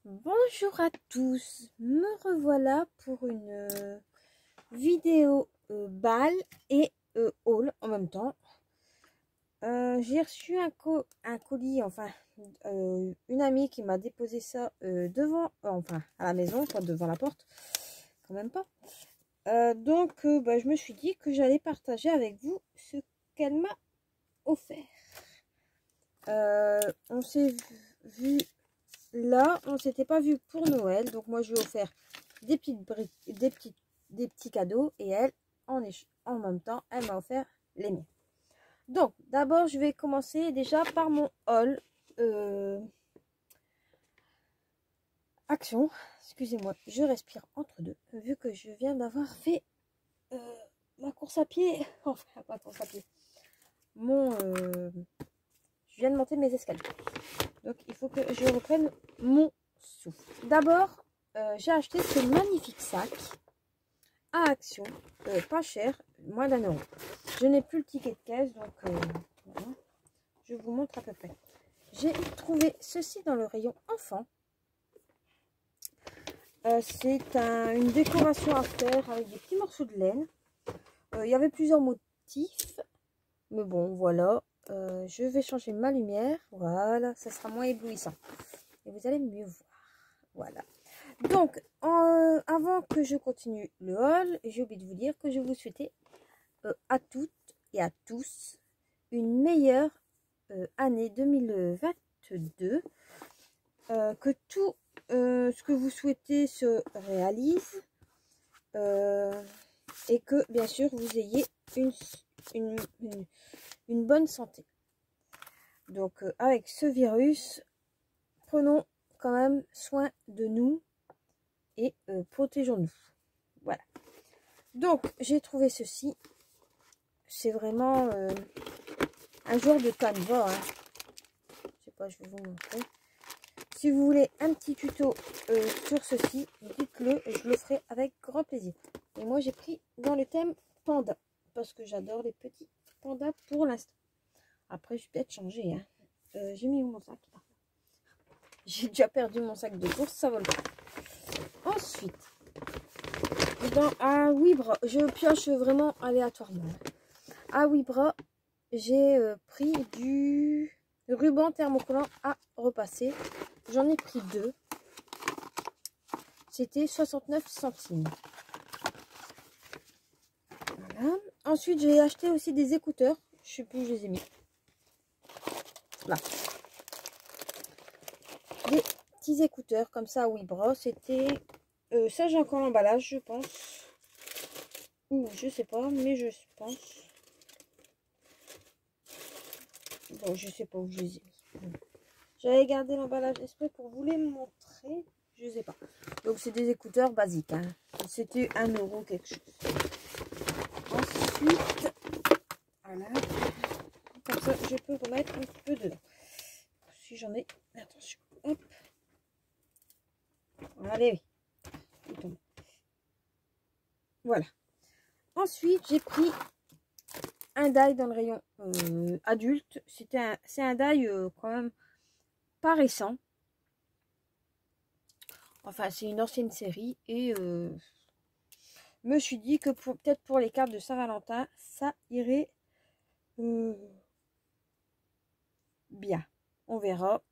Bonjour à tous, me revoilà pour une vidéo bal et haul en même temps. J'ai reçu un colis, enfin une amie qui m'a déposé ça devant, enfin à la maison, pas devant la porte, quand même pas. Donc je me suis dit que j'allais partager avec vous ce qu'elle m'a offert. On s'est vu là, on s'était pas vu pour Noël, donc moi je lui ai offert des petites briques, des petits cadeaux, et elle, en même temps, elle m'a offert les miens. Donc d'abord, je vais commencer déjà par mon haul. Action, excusez-moi, je respire entre deux, vu que je viens d'avoir fait ma course à pied, enfin pas course à pied, je viens de monter mes escaliers. Donc il faut que je reprenne mon souffle. D'abord, j'ai acheté ce magnifique sac à Action, pas cher, moins d'1 €. Je n'ai plus le ticket de caisse, donc voilà. Je vous montre à peu près. J'ai trouvé ceci dans le rayon enfant. C'est une décoration à faire avec des petits morceaux de laine. Il y avait plusieurs motifs, mais bon, voilà. Je vais changer ma lumière, voilà, ça sera moins éblouissant. Et vous allez mieux voir, voilà. Donc, avant que je continue le haul, j'ai oublié de vous dire que je vous souhaitais à toutes et à tous une meilleure année 2022. Que tout ce que vous souhaitez se réalise. Et que, bien sûr, vous ayez une bonne santé. Donc, avec ce virus, prenons quand même soin de nous et protégeons-nous. Voilà. Donc, j'ai trouvé ceci. C'est vraiment un genre de canevas. Hein. Je sais pas, je vais vous montrer. Si vous voulez un petit tuto sur ceci, dites-le et je le ferai avec grand plaisir. Et moi, j'ai pris dans le thème panda. Parce que j'adore les petits pandas pour l'instant. Après, je vais peut-être changer. Hein. J'ai mis où mon sac? J'ai déjà perdu mon sac de course, ça vole pas. Ensuite, à Wibra, je pioche vraiment aléatoirement. À Wibra, j'ai pris du ruban thermocollant à repasser. J'en ai pris 2. C'était 69 centimes. Voilà. Ensuite, j'ai acheté aussi des écouteurs. Je sais plus où je les ai mis. Là. Des petits écouteurs comme ça à Wibra. C'était... ça, j'ai encore l'emballage, je pense. Ou je sais pas, mais je pense. Bon, je sais pas où je les ai mis. J'avais gardé l'emballage exprès pour vous les montrer. Je sais pas. Donc, c'est des écouteurs basiques. Hein. C'était 1 € quelque chose. Ensuite, voilà. Comme ça, je peux remettre un petit peu dedans. Si j'en ai. Attention. Hop. Allez. Voilà. Ensuite, j'ai pris un die dans le rayon adulte. C'est un die quand même pas récent. Enfin, c'est une ancienne série. Et me suis dit que peut-être pour les cartes de Saint-Valentin, ça irait bien. On verra.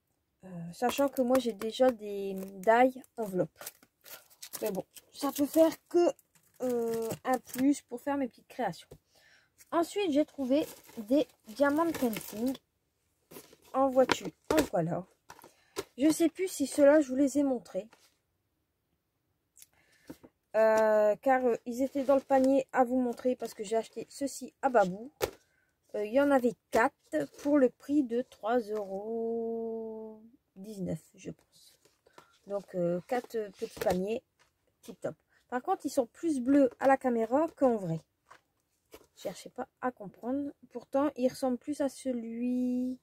Sachant que moi, j'ai déjà des die enveloppes. Mais bon, ça peut faire que un plus pour faire mes petites créations. Ensuite, j'ai trouvé des diamants painting en voiture. En voilà. Je sais plus si ceux-là, je vous les ai montrés. Car ils étaient dans le panier à vous montrer parce que j'ai acheté ceci à Babou. Il y en avait 4 pour le prix de 3,19 €, je pense. Donc 4 petits paniers, tip top. Par contre, ils sont plus bleus à la caméra qu'en vrai. Cherchez pas à comprendre. Pourtant, il ressemble plus à celui...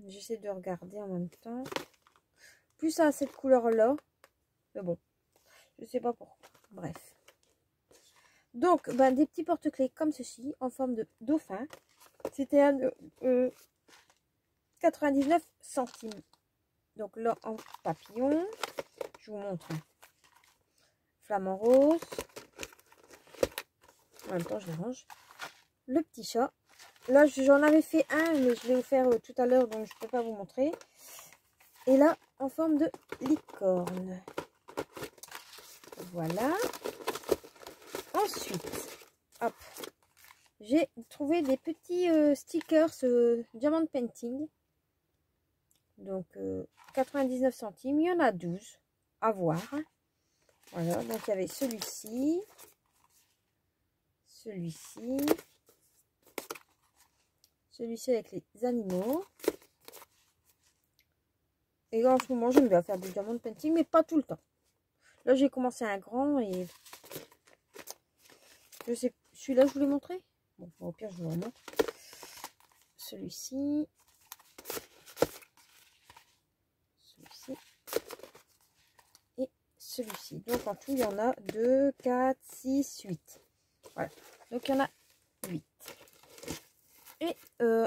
J'essaie de regarder en même temps. Plus à cette couleur-là. Mais bon, je sais pas pourquoi. Bref. Donc, des petits porte-clés comme ceci, en forme de dauphin. C'était à 99 centimes. Donc là, en papillon, je vous montre. Flamant rose. En même temps, je les range. Le petit chat. Là, j'en avais fait un, mais je l'ai offert tout à l'heure, donc je ne peux pas vous montrer. Et là, en forme de licorne. Voilà. Ensuite, hop, j'ai trouvé des petits stickers Diamond Painting. Donc, 99 centimes. Il y en a 12 à voir. Voilà, donc il y avait celui-ci. Celui-ci. Celui-ci avec les animaux. Et en ce moment, j'aime bien faire du Diamond Painting, mais pas tout le temps. Là, j'ai commencé un grand et... Je sais, celui-là, je vous l'ai montré. Bon, au pire, je vous le remontre. Celui-ci. Celui-ci. Et celui-ci. Donc, en tout, il y en a 2, 4, 6, 8. Voilà. Donc, il y en a 8. Et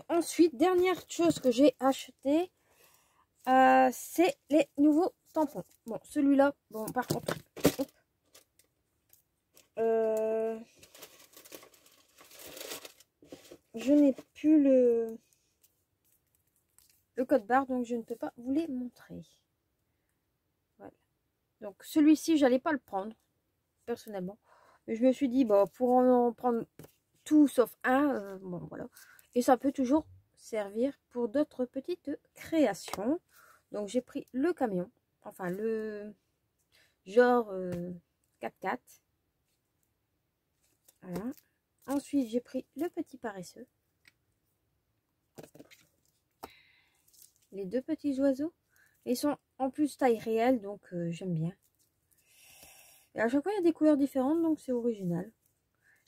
ensuite, dernière chose que j'ai acheté, c'est les nouveaux tampons. Bon, celui-là, bon, par contre, hop, je n'ai plus le code barre, donc je ne peux pas vous les montrer. Voilà. Donc, celui-ci, j'allais pas le prendre, personnellement. Mais je me suis dit, bah, pour en prendre tout sauf un, bon, voilà. Et ça peut toujours servir pour d'autres petites créations. Donc, j'ai pris le camion, enfin, le genre 4x4. Voilà. Ensuite, j'ai pris le petit paresseux. Les deux petits oiseaux. Ils sont en plus taille réelle, donc j'aime bien. Et à chaque fois, il y a des couleurs différentes, donc c'est original.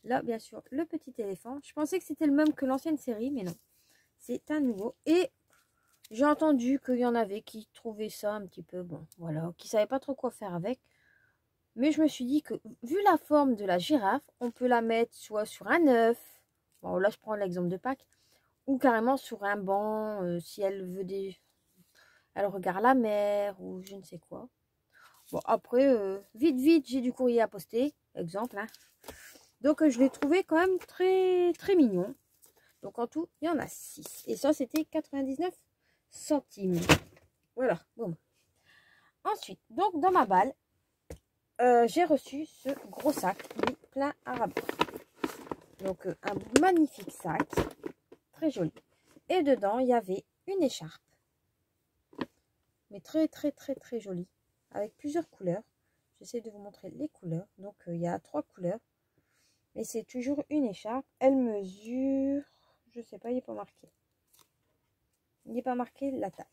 Là, bien sûr, le petit éléphant. Je pensais que c'était le même que l'ancienne série, mais non. C'est un nouveau. Et j'ai entendu qu'il y en avait qui trouvaient ça un petit peu, bon, voilà, qui ne savaient pas trop quoi faire avec. Mais je me suis dit que, vu la forme de la girafe, on peut la mettre soit sur un œuf. Bon, là, je prends l'exemple de Pâques. Ou carrément sur un banc, si elle veut des... Elle regarde la mer, ou je ne sais quoi. Bon, après, vite, j'ai du courrier à poster. Exemple, hein. Donc, je l'ai trouvé quand même très, très mignon. Donc, en tout, il y en a 6. Et ça, c'était 99 centimes. Voilà, bon. Ensuite, donc, dans ma balle, j'ai reçu ce gros sac mis plein à rabord. Donc, un magnifique sac. Très joli. Et dedans, il y avait une écharpe. Mais très, très, très, très jolie. Avec plusieurs couleurs. J'essaie de vous montrer les couleurs. Donc, il y a 3 couleurs. Mais c'est toujours une écharpe. Elle mesure... Je sais pas, il n'est pas marqué. Il n'est pas marqué la taille.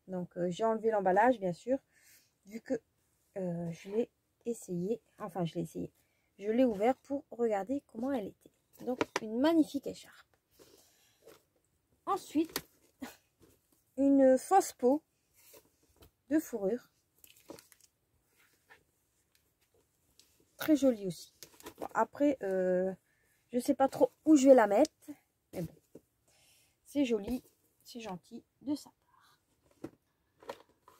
Donc, j'ai enlevé l'emballage, bien sûr. Vu que je l'ai essayé. Enfin, je l'ai essayé. Je l'ai ouvert pour regarder comment elle était. Donc, une magnifique écharpe. Ensuite, une fausse peau de fourrure. Très jolie aussi. Bon, après, je sais pas trop où je vais la mettre. Mais bon, c'est joli, c'est gentil de sa part.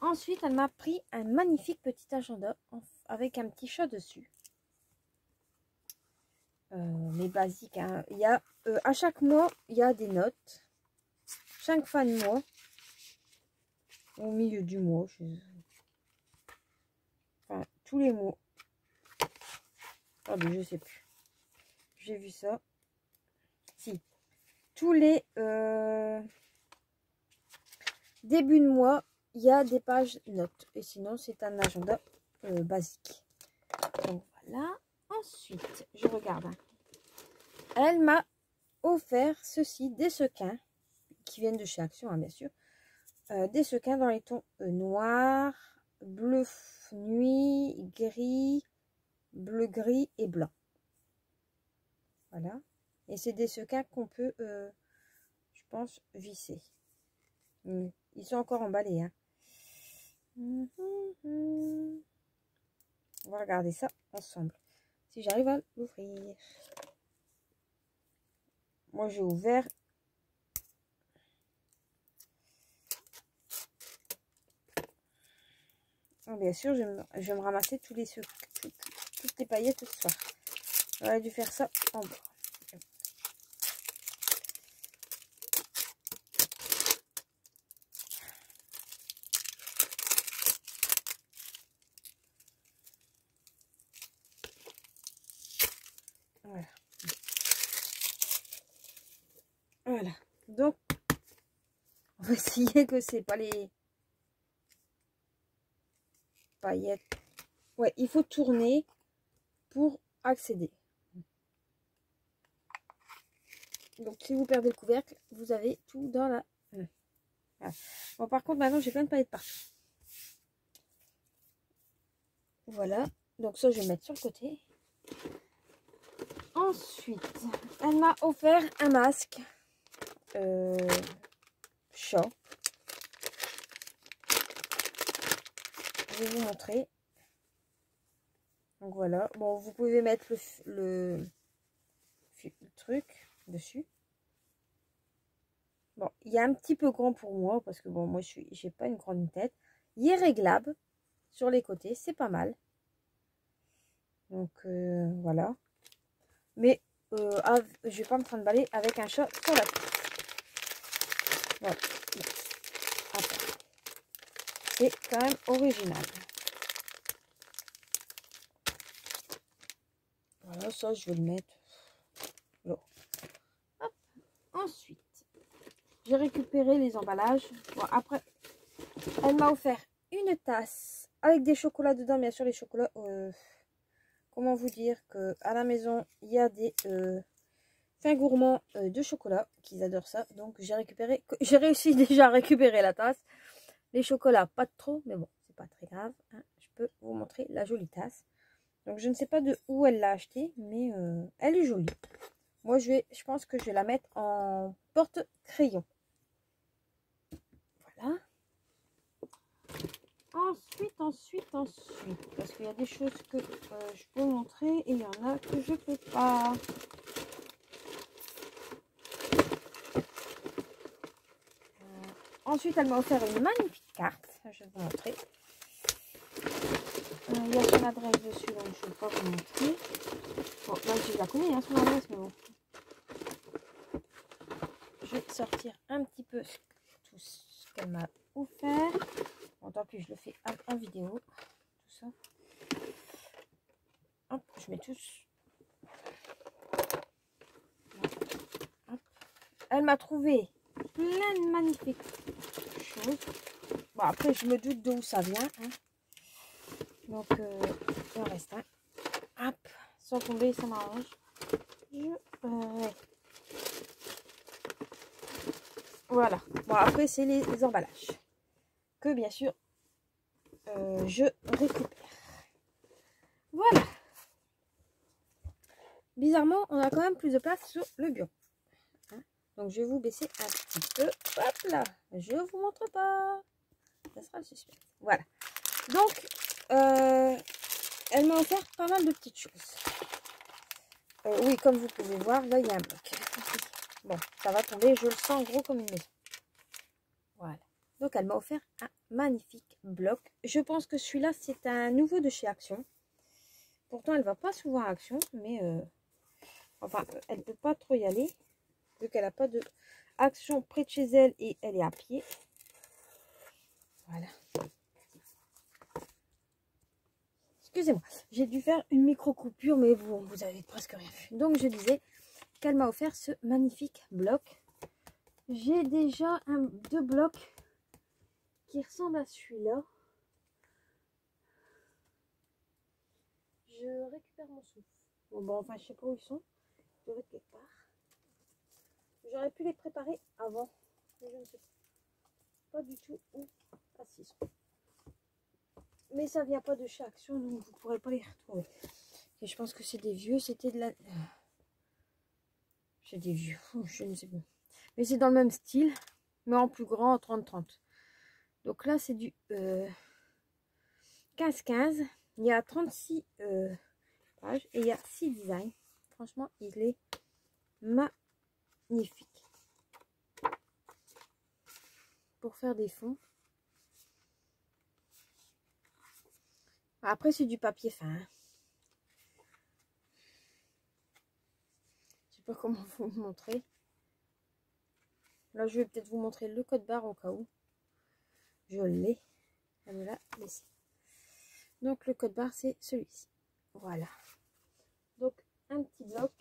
Ensuite, elle m'a pris un magnifique petit agenda avec un petit chat dessus. Mais basique, hein. Il y a, à chaque mois, il y a des notes. Chaque fin de mois. Au milieu du mois. Enfin, tous les mois. Attendez, je sais plus. J'ai vu ça. Si. Tous les débuts de mois, il y a des pages notes. Et sinon, c'est un agenda basique. Donc voilà. Ensuite, je regarde. Elle m'a offert ceci, des sequins, qui viennent de chez Action, hein, bien sûr. Des sequins dans les tons noir, bleu nuit, gris, bleu gris et blanc. Voilà. Et c'est des sequins qu'on peut, je pense, visser. Ils sont encore emballés. Hein. On va regarder ça ensemble. Si j'arrive à l'ouvrir. Moi, j'ai ouvert. Bien sûr, je vais me ramasser toutes les paillettes ce soir. J'aurais dû faire ça en bas. Voilà. Voilà. Donc, on va essayer que c'est pas les paillettes. Ouais, il faut tourner pour accéder. Donc, si vous perdez le couvercle, vous avez tout dans la... Voilà. Bon, par contre, maintenant, j'ai plein de paillettes partout. Voilà. Donc, ça, je vais mettre sur le côté. Ensuite, elle m'a offert un masque chat. Je vais vous montrer. Donc voilà. Bon, vous pouvez mettre le truc dessus. Bon, il est un petit peu grand pour moi parce que bon, moi j'ai pas une grande tête. Il est réglable sur les côtés, c'est pas mal. Donc voilà. Mais je vais pas me trimballer avec un chat sur la tête. Voilà. C'est quand même original. Voilà, ça je vais le mettre. Là. Hop. Ensuite, j'ai récupéré les emballages. Bon, après, elle m'a offert une tasse avec des chocolats dedans. Bien sûr, les chocolats. Comment vous dire que à la maison, il y a des fins gourmands de chocolat qu'ils adorent ça. Donc, j'ai réussi déjà à récupérer la tasse. Les chocolats, pas de trop, mais bon, c'est pas très grave. Hein. Je peux vous montrer la jolie tasse. Donc, je ne sais pas de où elle l'a achetée, mais elle est jolie. Moi, je pense que je vais la mettre en porte-crayon. Voilà. Ensuite, parce qu'il y a des choses que je peux vous montrer et il y en a que je ne peux pas. Ensuite, elle m'a offert une magnifique carte. Je vais vous montrer. Il y a son adresse dessus, donc je ne vais pas vous montrer. Bon, là, je la connais, hein, son adresse, mais bon. Je vais sortir un petit peu tout ce qu'elle m'a offert. Bon, tant pis, je le fais en vidéo. Tout ça. Hop, je mets tous. Hop. Elle m'a trouvé plein de magnifiques choses. Bon, après, je me doute d'où ça vient. Hein. Donc, il en reste un. Hop, sans tomber, ça m'arrange. Voilà. Bon, après, c'est les emballages. Que, bien sûr, je récupère. Voilà. Bizarrement, on a quand même plus de place sur le bureau. Hein. Donc, je vais vous baisser un petit peu. Hop là. Je vous montre pas. Ça sera le suspense. Voilà. Donc, elle m'a offert pas mal de petites choses. Oui, comme vous pouvez voir, là, il y a un bloc. Bon, ça va tomber. Je le sens gros comme une maison. Voilà. Donc, elle m'a offert un magnifique bloc. Je pense que celui-là, c'est un nouveau de chez Action. Pourtant, elle va pas souvent à Action, mais... enfin, elle ne peut pas trop y aller, vu qu'elle n'a pas de Action près de chez elle et elle est à pied. Voilà. Excusez-moi, j'ai dû faire une micro-coupure, mais vous avez presque rien vu. Donc, je disais qu'elle m'a offert ce magnifique bloc. J'ai déjà deux blocs qui ressemblent à celui-là. Je récupère mon souffle. Bon, enfin, je sais pas où ils sont. Ils doivent être quelque part. J'aurais pu les préparer avant, mais je ne sais pas du tout où. Ah, si, ils sont. Mais ça vient pas de chez Action, donc vous ne pourrez pas les retrouver. Et je pense que c'est des vieux, c'était de la... C'est des vieux, je ne sais pas. Mais c'est dans le même style, mais en plus grand, en 30-30. Donc là, c'est du 15-15. Il y a 36 pages et il y a 6 designs. Franchement, il est magnifique. Pour faire des fonds. Après, c'est du papier fin. Hein. Je sais pas comment vous montrer. Là, je vais peut-être vous montrer le code barre au cas où. Je l'ai. Elle me l'a laissé. Donc, le code barre, c'est celui-ci. Voilà. Donc, un petit bloc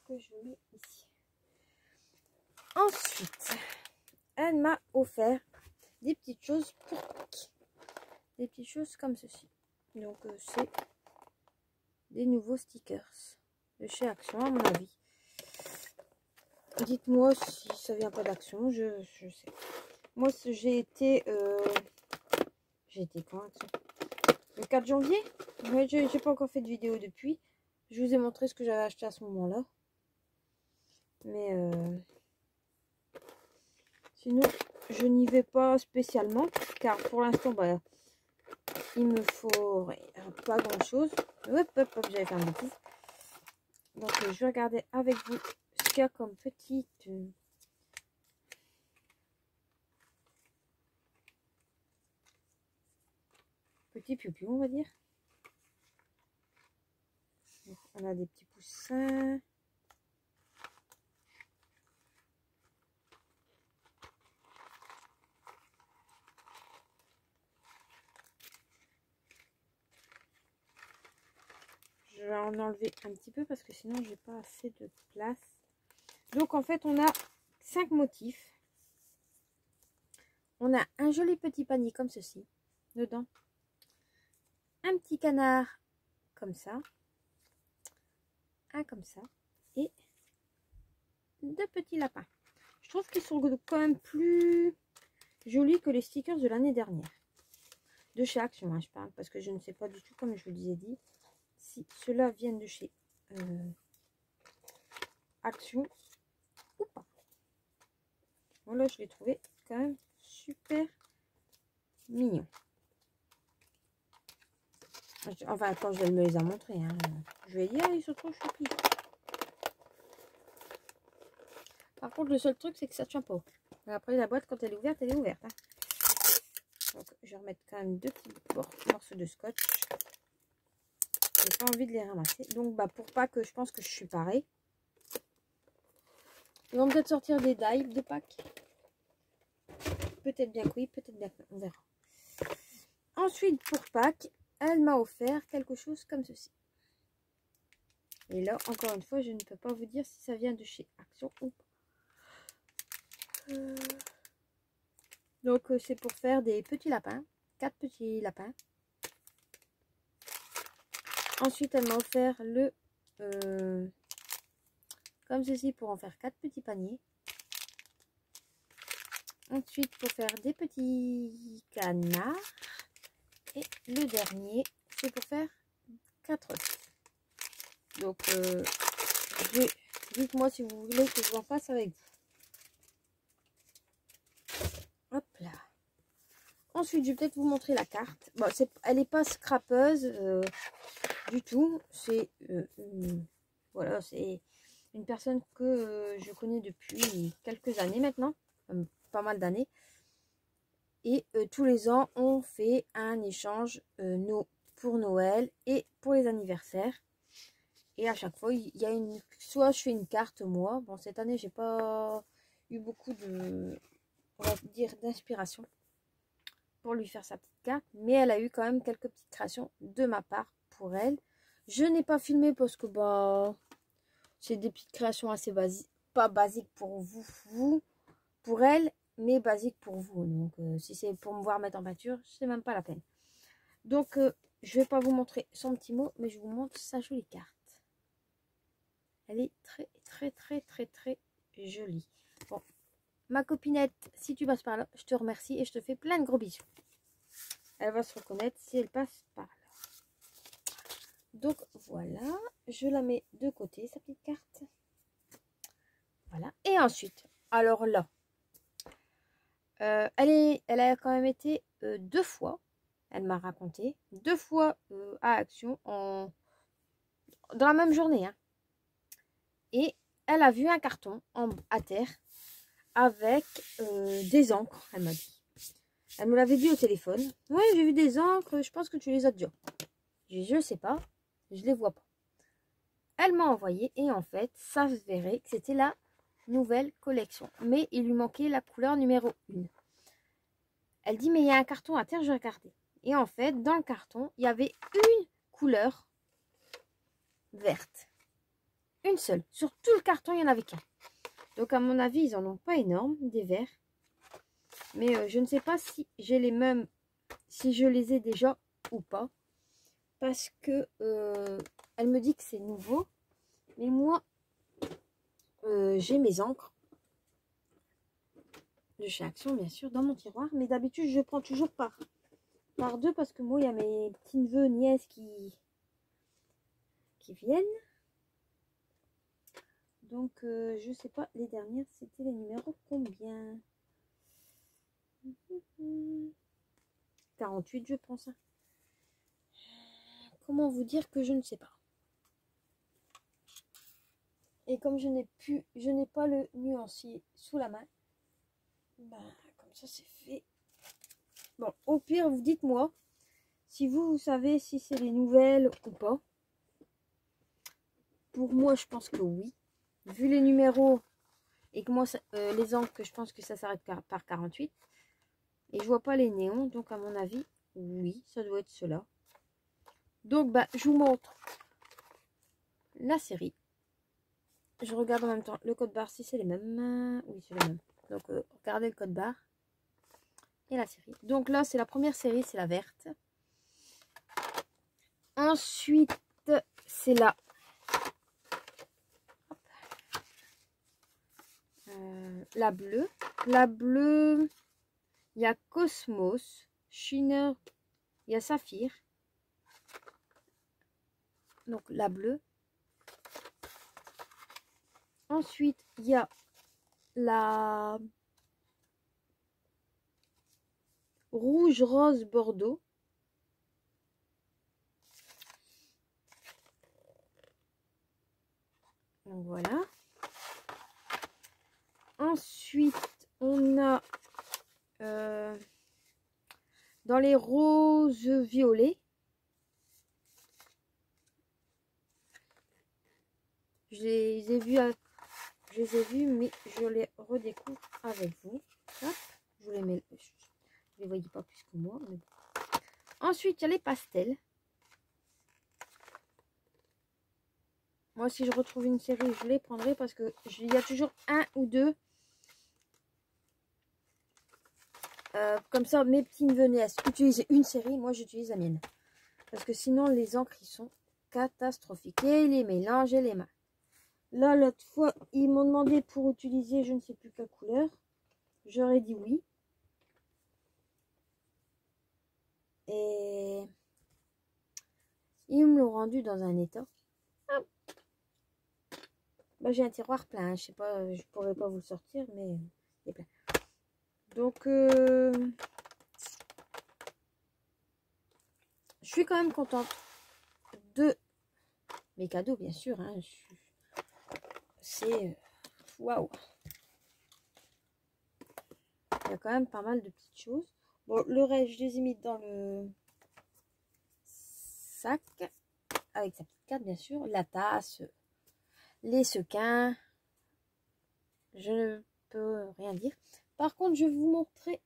que je mets ici. Ensuite, elle m'a offert des petites choses pour Pâques. Des petites choses comme ceci. Donc, c'est des nouveaux stickers de chez Action, à mon avis. Dites-moi si ça vient pas d'Action, je sais. Moi, j'ai été quand Action? Le 4 janvier. Ouais, j'ai pas encore fait de vidéo depuis. Je vous ai montré ce que j'avais acheté à ce moment-là. Mais sinon, je n'y vais pas spécialement. Car pour l'instant, bah, il me faut pas grand-chose. Hop, hop, hop, j'avais fait une bêtise. Donc, je vais regarder avec vous ce qu'il y a comme petite... petit piou-piou, on va dire. Donc, on a des petits poussins. Je vais en enlever un petit peu parce que sinon j'ai pas assez de place. Donc en fait on a 5 motifs. On a un joli petit panier comme ceci dedans. Un petit canard comme ça. Un comme ça. Et 2 petits lapins. Je trouve qu'ils sont quand même plus jolis que les stickers de l'année dernière. De chez Action, hein, je parle. Parce que je ne sais pas du tout, comme je vous disais dit, si ceux-là viennent de chez Action ou pas. Voilà, je l'ai trouvé quand même super mignon. Enfin, quand je vais me les a montrés, hein, je vais dire, ils sont trop choupis. Par contre, le seul truc, c'est que ça ne tient pas. Après, la boîte, quand elle est ouverte, elle est ouverte. Hein. Donc, je vais remettre quand même 2 petits morceaux de scotch. J'ai pas envie de les ramasser. Donc, bah, pour pas que je pense que je suis pareil. Ils vont peut-être sortir des dies de Pâques. Peut-être bien que oui, peut-être bien que non. On verra. Ensuite, pour Pâques, elle m'a offert quelque chose comme ceci. Et là, encore une fois, je ne peux pas vous dire si ça vient de chez Action ou pas. Donc, c'est pour faire des petits lapins. 4 petits lapins. Ensuite, elle m'a offert le... comme ceci pour en faire 4 petits paniers. Ensuite, pour faire des petits canards. Et le dernier, c'est pour faire 4 œufs. Donc, dites-moi si vous voulez que je en fasse avec vous. Hop là. Ensuite, je vais peut-être vous montrer la carte. Bon, elle n'est pas scrapeuse du tout. C'est voilà, c'est une personne que je connais depuis quelques années maintenant, pas mal d'années. Et tous les ans, on fait un échange pour Noël et pour les anniversaires. Et à chaque fois, il y a soit je fais une carte moi. Bon, cette année, j'ai pas eu beaucoup de, on va dire, d'inspiration pour lui faire sa petite carte. Mais elle a eu quand même quelques petites créations de ma part pour elle. Je n'ai pas filmé parce que bah, c'est des petites créations assez basiques, pas basiques pour vous, pour elle, mais basiques pour vous. Donc, si c'est pour me voir mettre en peinture, c'est même pas la peine. Donc, je vais pas vous montrer son petit mot, mais je vous montre sa jolie carte. Elle est très, très, très, très, très jolie. Bon, ma copinette, si tu passes par là, je te remercie et je te fais plein de gros bisous. Elle va se reconnaître si elle passe par là. Donc, voilà. Je la mets de côté, sa petite carte. Voilà. Et ensuite, alors là, elle a quand même été 2 fois, elle m'a raconté, 2 fois à Action dans la même journée. Hein. Et elle a vu un carton à terre avec des encres, elle m'a dit. Elle me l'avait dit au téléphone. Oui, j'ai vu des encres, je pense que tu les as déjà. Je sais pas, je les vois pas. Elle m'a envoyé et en fait, ça se verrait que c'était la nouvelle collection. Mais il lui manquait la couleur numéro 1. Elle dit, mais il y a un carton à terre, je vais regarder. Et en fait, dans le carton, il y avait une couleur verte. Une seule. Sur tout le carton, il n'y en avait qu'un. Donc, à mon avis, ils en ont pas énorme, des verts. Mais je ne sais pas si j'ai les mêmes, si je les ai déjà ou pas. Parce que elle me dit que c'est nouveau. Mais moi, j'ai mes encres de chez Action, bien sûr, dans mon tiroir. Mais d'habitude, je prends toujours par deux parce que moi, il y a mes petits neveux, nièces qui viennent. Donc, je sais pas, les dernières, c'était les numéros combien? 48, je pense. Comment vous dire que je ne sais pas. Et comme je n'ai pas le nuancier sous la main, bah, comme ça, c'est fait. Bon, au pire, vous dites-moi si vous savez si c'est les nouvelles ou pas. Pour moi, je pense que oui. Vu les numéros et que moi, les angles, que je pense que ça s'arrête par 48. Et je vois pas les néons, donc à mon avis, oui, ça doit être cela. Donc, bah, je vous montre la série. Je regarde en même temps le code barre si c'est les mêmes. Oui, c'est les mêmes. Donc, regardez le code barre et la série. Donc là, c'est la première série, c'est la verte. Ensuite, c'est la bleue. La bleue, il y a Cosmos, Shiner, il y a Saphir. Donc la bleue. Ensuite, il y a la rouge, rose, bordeaux. Donc voilà. Ensuite, on a dans les roses violets. Je les ai vus, mais je les redécouvre avec vous. Hop, je vous les mets. Je les voyais pas plus que moi. Mais bon. Ensuite, il y a les pastels. Moi, si je retrouve une série, je les prendrai parce que il y a toujours un ou deux. Comme ça, mes petits neveux nièces utilisent une série, moi j'utilise la mienne. Parce que sinon, les encres, ils sont catastrophiques. Et les mélanges et les mains. Là, l'autre fois, ils m'ont demandé pour utiliser je ne sais plus quelle couleur. J'aurais dit oui. Et ils me l'ont rendu dans un état. Ah. Bah, j'ai un tiroir plein. Je sais pas, je pourrais pas vous le sortir, mais il est plein. Donc, je suis quand même contente de mes cadeaux, bien sûr. Hein. C'est waouh. Il y a quand même pas mal de petites choses. Bon, le reste, je les ai mis dans le sac avec sa petite carte, bien sûr. La tasse, les sequins. Je ne peux rien dire. Par contre, je vais vous montrer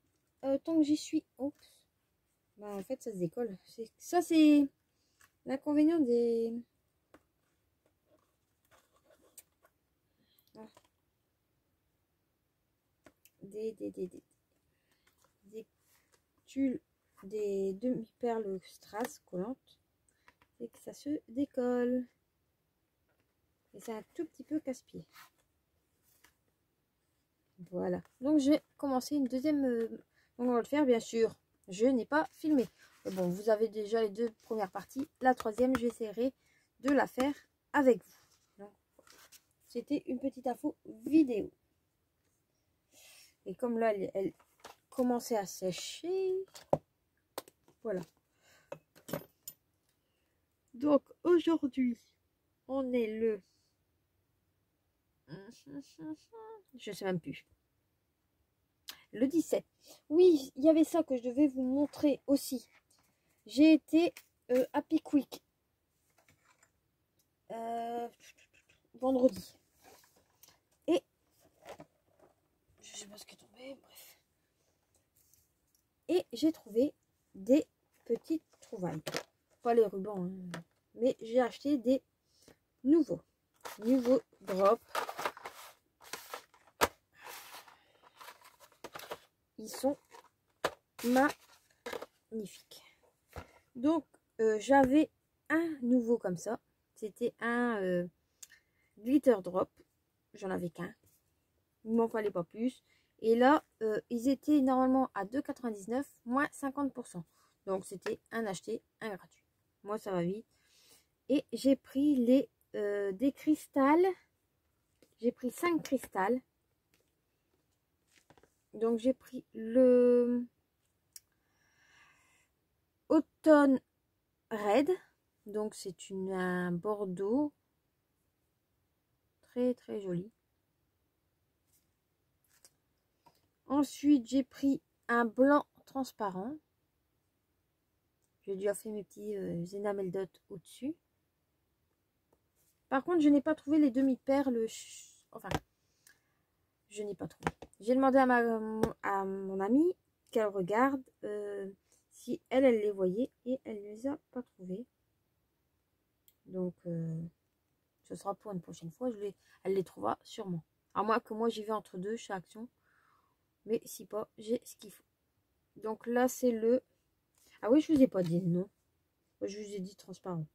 tant que j'y suis. Oups. Bah, en fait, ça se décolle. Ça, c'est l'inconvénient des... Ah. Des demi-perles strass collantes. Et que ça se décolle. Et c'est un tout petit peu casse-pied. Voilà. Donc, je vais commencer une deuxième... Donc, on va le faire, bien sûr. Je n'ai pas filmé. Mais bon, vous avez déjà les deux premières parties. La troisième, j'essaierai de la faire avec vous. C'était une petite info vidéo. Et comme là, elle commençait à sécher. Voilà. Donc, aujourd'hui, on est le... Je sais même plus. Le 17. Oui, il y avait ça que je devais vous montrer aussi. J'ai été Happy Quick. Vendredi. Et je sais pas ce qui est tombé, bref. Et j'ai trouvé des petites trouvailles. Pas les rubans, hein, mais j'ai acheté des nouveaux drops. Ils sont magnifiques. Donc j'avais un nouveau comme ça. C'était un glitter drop. J'en avais qu'un. Il m'en fallait pas plus. Et là, ils étaient normalement à 2,99 moins 50%. Donc c'était un acheté, un gratuit. Moi ça va vite. Et j'ai pris des cristals. J'ai pris 5 cristals. Donc j'ai pris le Automne Red. Donc c'est un bordeaux. Très très joli. Ensuite j'ai pris un blanc transparent. J'ai déjà fait mes petits enamel dot au-dessus. Par contre je n'ai pas trouvé les demi-perles. Enfin, je n'ai pas trouvé. J'ai demandé à mon amie qu'elle regarde si elle les voyait et elle ne les a pas trouvées. Donc, ce sera pour une prochaine fois. Elle les trouvera sûrement. À moins que moi j'y vais entre deux chez Action. Mais si pas, j'ai ce qu'il faut. Donc là, c'est le... Ah oui, je vous ai pas dit non. Je vous ai dit transparent.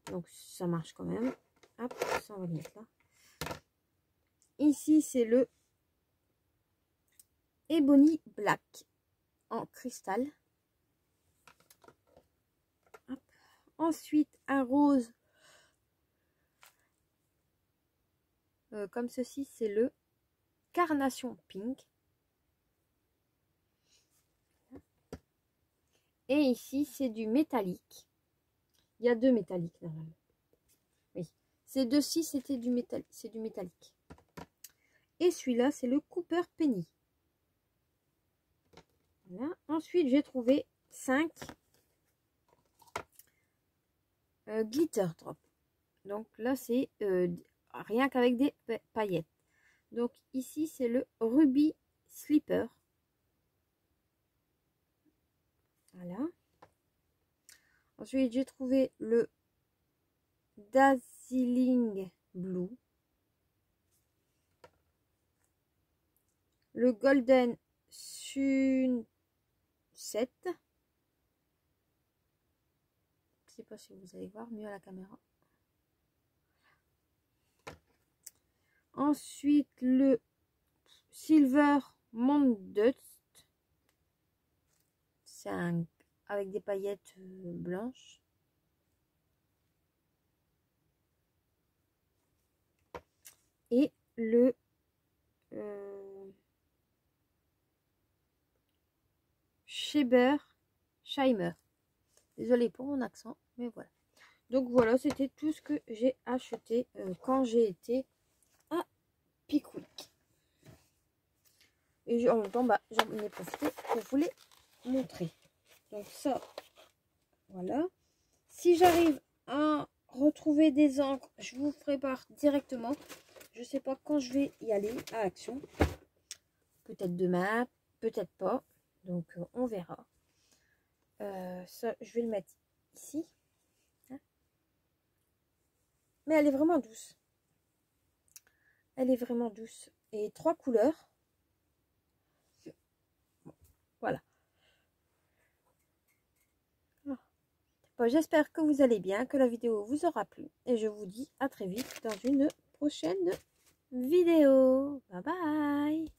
Donc, ça marche quand même. Hop, ça on va le mettre là. Ici, c'est le Ebony Black en cristal. Hop. Ensuite, un rose comme ceci, c'est le Carnation Pink. Et ici, c'est du métallique. Il y a deux métalliques normalement. Oui, ces deux-ci, c'était du métal, c'est du métallique. Et celui-là, c'est le Cooper Penny. Voilà. Ensuite, j'ai trouvé 5 glitter drop. Donc là, c'est rien qu'avec des paillettes. Donc ici, c'est le Ruby Slipper. Voilà. Ensuite, j'ai trouvé le Dazzling Blue. Le Golden Sunset. Je ne sais pas si vous allez voir mieux à la caméra. Ensuite, le Silver Moon Dust. C'est un avec des paillettes blanches. Et le Shimer. Désolée pour mon accent, mais voilà. Donc voilà, c'était tout ce que j'ai acheté quand j'ai été à Pickwick. Et en même temps, bah, j'en ai profité pour vous les montrer. Donc ça, voilà. Si j'arrive à retrouver des encres, je vous prépare directement. Je sais pas quand je vais y aller à Action. Peut-être demain, peut-être pas. Donc on verra. Ça, je vais le mettre ici. Hein, mais elle est vraiment douce. Elle est vraiment douce. Et 3 couleurs. Voilà. Bon, j'espère que vous allez bien, que la vidéo vous aura plu. Et je vous dis à très vite dans une prochaine vidéo. Bye bye.